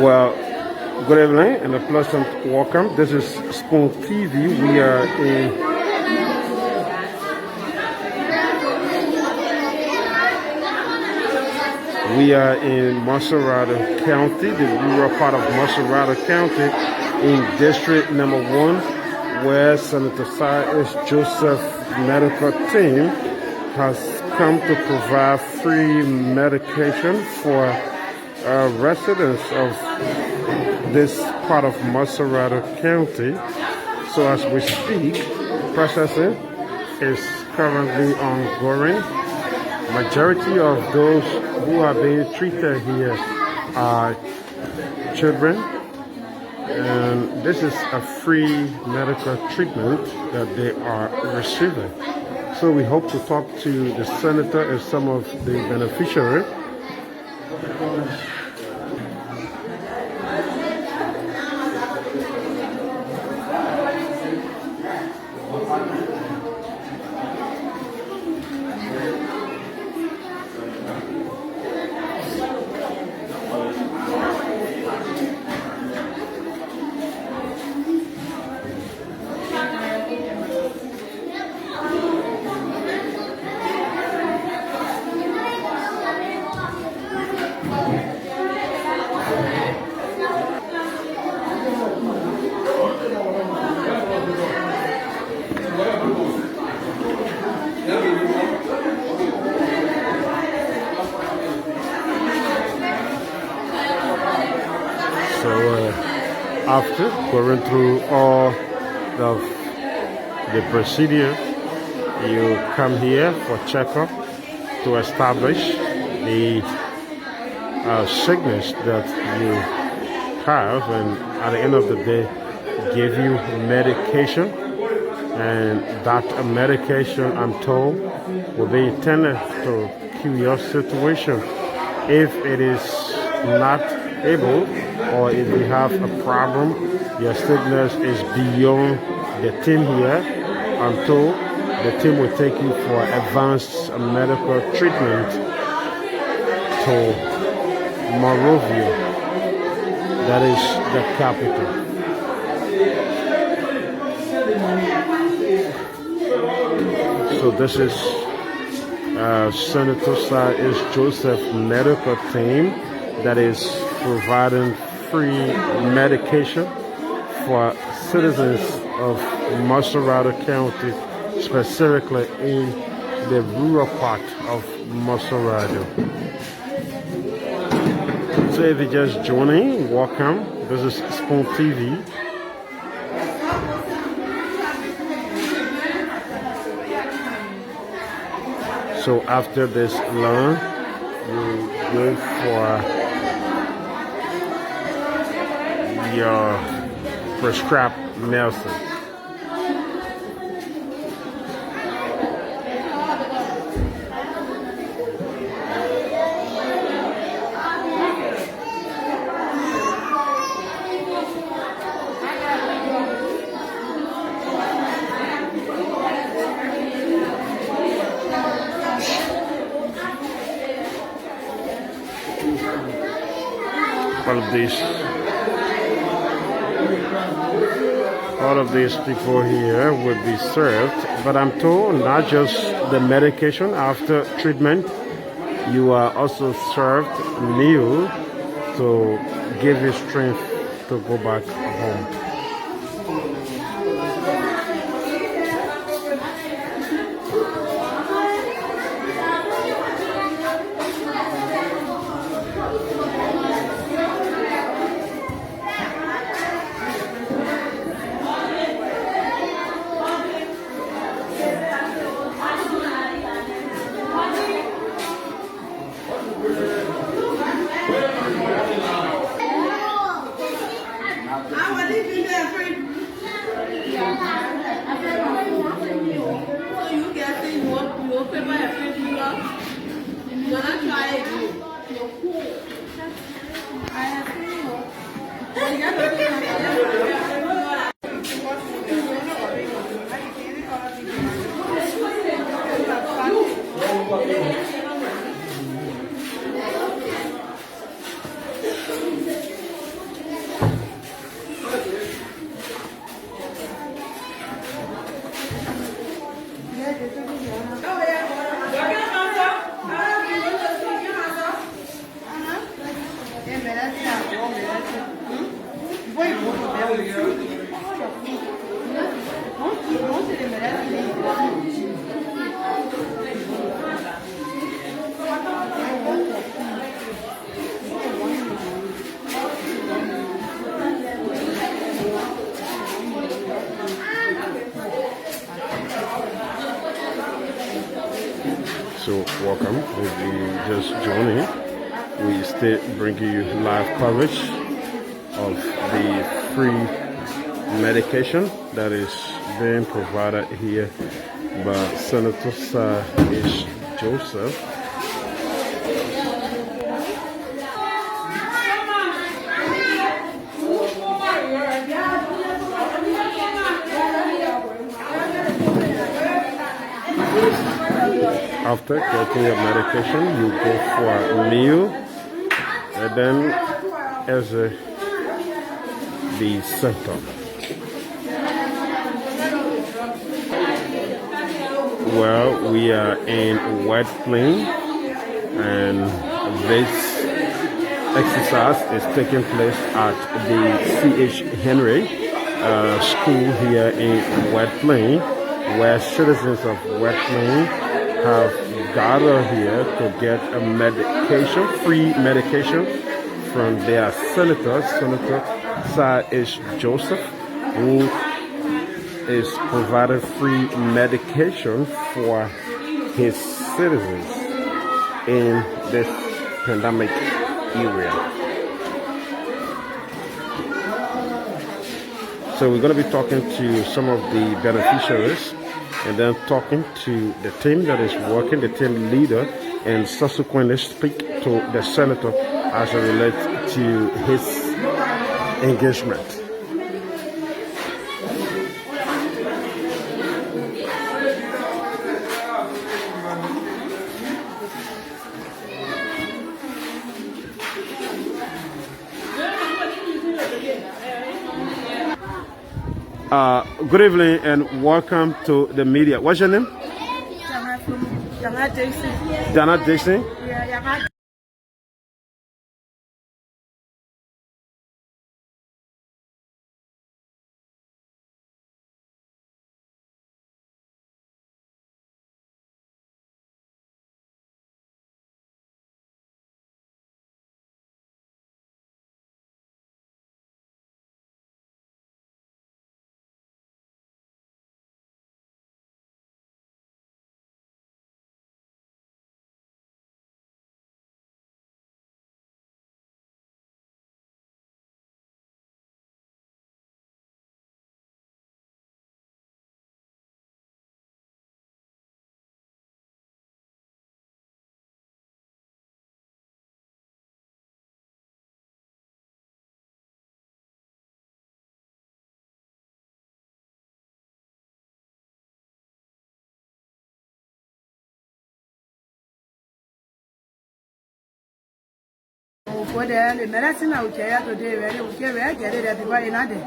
Well, good evening and a pleasant welcome. This is Spoon TV. We are in Montserrado County, the rural part of Montserrado County, in District Number 1, where Senator Saah H medical team has come to provide free medication for residents of this part of Montserrado County. So as we speak, processing is currently ongoing. Majority of those who are being treated here are children, and this is a free medical treatment that they are receiving. So we hope to talk to the senator and some of the beneficiaries. After going through all of the procedure, you come here for checkup to establish the sickness that you have, and at the end of the day give you medication, and that medication, I'm told, will be intended to cure your situation. If it is not able, or if you have a problem, your sickness is beyond the team here, I'm told the team will take you for advanced medical treatment to Monrovia, that is the capital. So this is Senator Saah H medical team that is providing free medication for citizens of Montserrado County, specifically in the rural part of Montserrado. So if you're just joining, welcome. This is Spoon TV. So after this loan, you go for your prescribed medicine. All of these people here will be served, but I'm told not just the medication after treatment, you are also served meal to give you strength to go back home. I So welcome. If you just joining, we still bringing you live coverage of the free medication that is being provided here by Senator Saah H. Joseph. After getting your medication, you go for a meal, and then as the center. Well, we are in White Plane, and this exercise is taking place at the C.H. Henry School here in White Plane, where citizens of White Plane have gathered here to get a medication, free medication from their senator, Senator Saah H. Joseph, who is providing free medication for his citizens in this pandemic area. So we're going to be talking to some of the beneficiaries and then talking to the team that is working, the team leader, and subsequently speak to the senator as it relates to his engagement. Good evening and welcome to the media. What's your name? Dana Dixon. Yeah, for the medicine I will carry today, ready, we carry get it everybody in a day.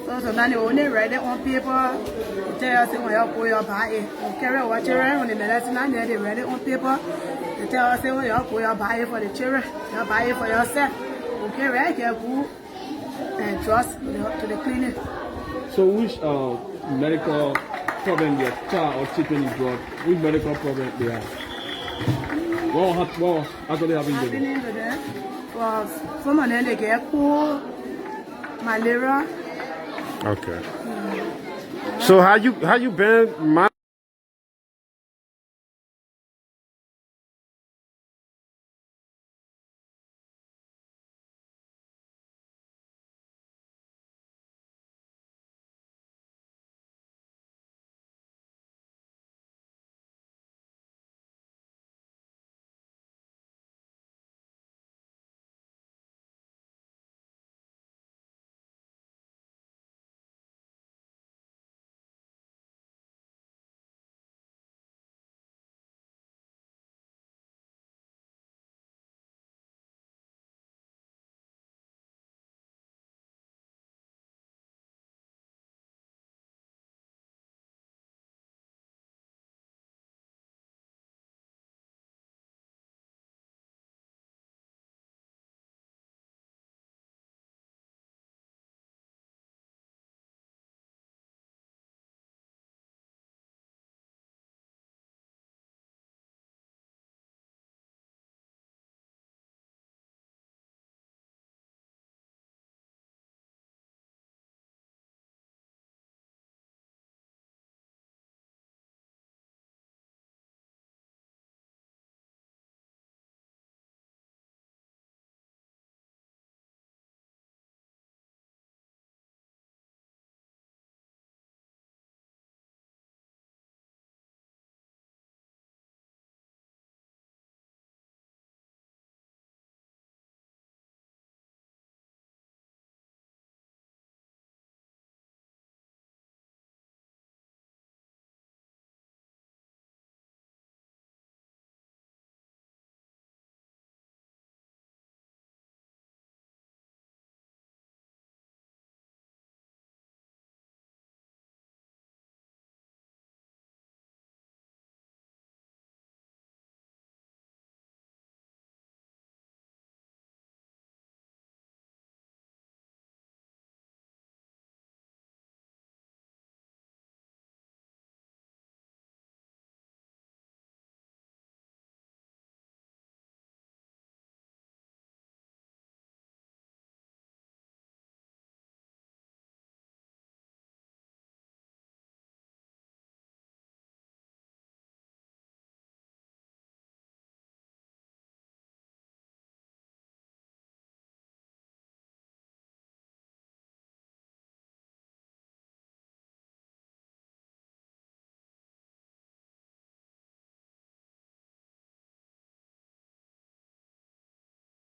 So now only write it on paper, tell us when you go your buy, carry what you on the medicine and they read it on paper, they tell us when you go your buy for the children, you buy it for yourself. Okay, right, you go and trust to the clinic. So which medical problem your child or children is got? Which medical problem they have? What actually happened to them? For some of them they get cold, malaria. Okay. So how you been?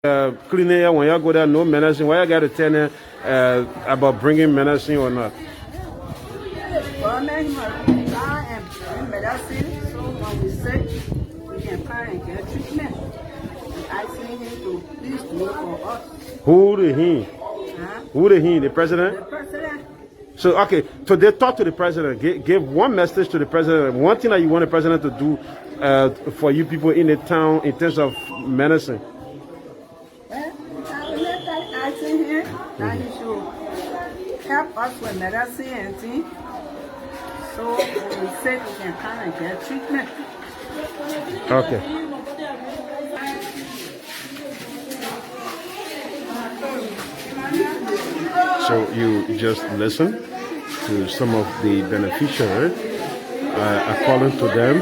Cleaning air when you go there, no medicine. Why you got to tell them about bringing medicine or not? Government must try and bring medicine so when we sick, we can come and get treatment. And asking him to please do it for us. Who the he? Huh? Who the he? The president? The president. So okay, so they talk to the president. Give one message to the president. One thing that you want the president to do for you people in the town in terms of medicine. Well, I will let that asking him that he should help us with medicine and things. So when we sick, we can come and get treatment. Okay. So you just listen to some of the beneficiaries. According to them,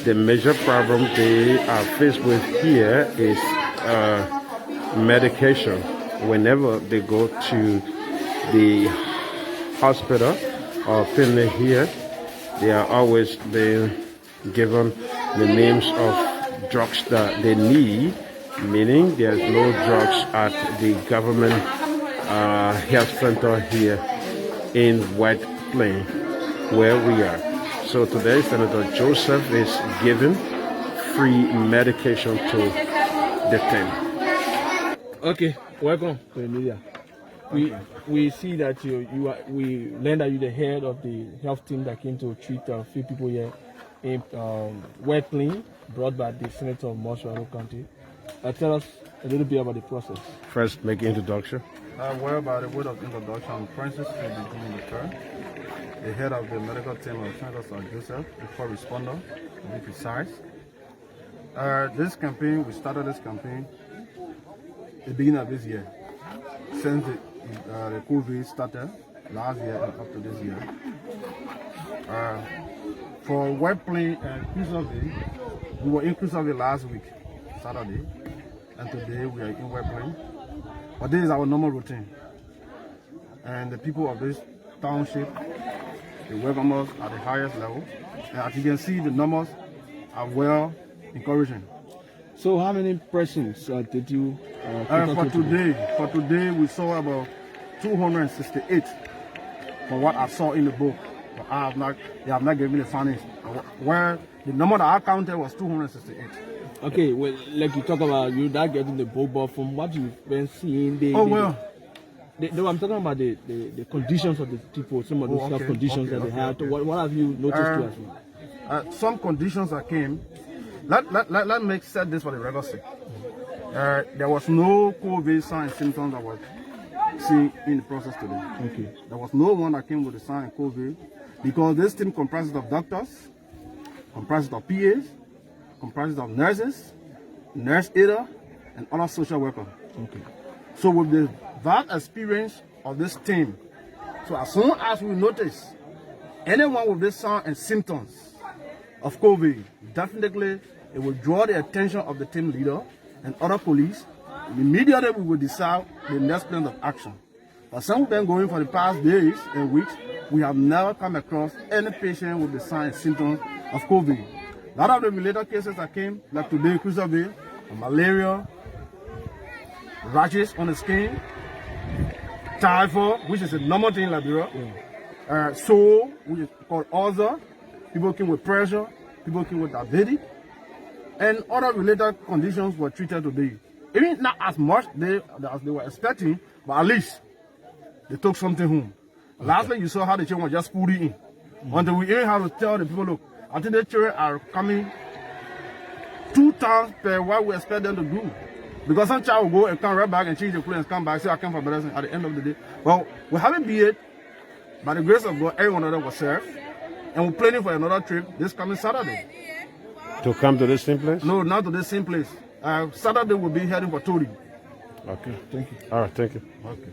the major problem they are faced with here is medication. Whenever they go to the hospital or clinic here, they are always being given the names of drugs that they need, meaning there's no drugs at the government health center here in White Plane where we are. So today Senator Joseph is giving free medication to the team. Okay, welcome to the media. We see that we learned that you're the head of the health team that came to treat a few people here in White Plane, brought by the Senator of Montserrado County. Tell us a little bit about the process. First, make an introduction. Well, by the word of introduction, Francis will be doing the prayer. The head of the medical team of Senator Saah Joseph, the first responder, to be precise. This campaign, we started this campaign at the beginning of this year. Since the COVID started last year and up to this year. For White Plane and Cruiserville, we were in Cruiserville last week, Saturday, and today we are in White Plane. But this is our normal routine. And the people of this township, they welcome us at the highest level. And as you can see, the numbers are well encouraging. So how many persons did you for today, we saw about 268 from what I saw in the book. But they have not given me the findings. Where the number that I counted was 268. Okay, well, like you talk about you not getting the book, but from what you've been seeing, I'm talking about the conditions of the people, some of the health conditions that they had. What have you noticed to as well? Some conditions that came. Let me set this for the record sake. There was no COVID sign and symptoms that were seen in the process today. Okay. There was no one that came with the sign of COVID because this team comprises of doctors, comprises of PAs, comprises of nurses, nurse aider, and other social workers. Okay. So with the vast experience of this team, so as soon as we notice anyone with this sign and symptoms of COVID, definitely it will draw the attention of the team leader and other police. Immediately we will decide the next plan of action. But some of them going for the past days and weeks, we have never come across any patient with the signs and symptoms of COVID. A lot of the related cases that came, like today, Cruiserville, malaria, rashes on the skin, typhoid, which is a normal thing in Liberia, sore, which is called ulcer, people came with pressure, people came with diabetes, and other related conditions were treated today. Even not as much as they were expecting, but at least they took something home. Okay. Lastly, you saw how the children were just put in. Until we even had to tell the people, look, I think the children are coming 2 times per what we expect them to do. Because some child will go and come right back and change the clothes and come back, say I came for medicine at the end of the day. Well, we haven't been it. By the grace of God, every one of them was served. And we're planning for another trip this coming Saturday. To come to this same place? No, not to this same place. Saturday we'll be heading for Tori. Okay. Thank you. All right, thank you. Okay.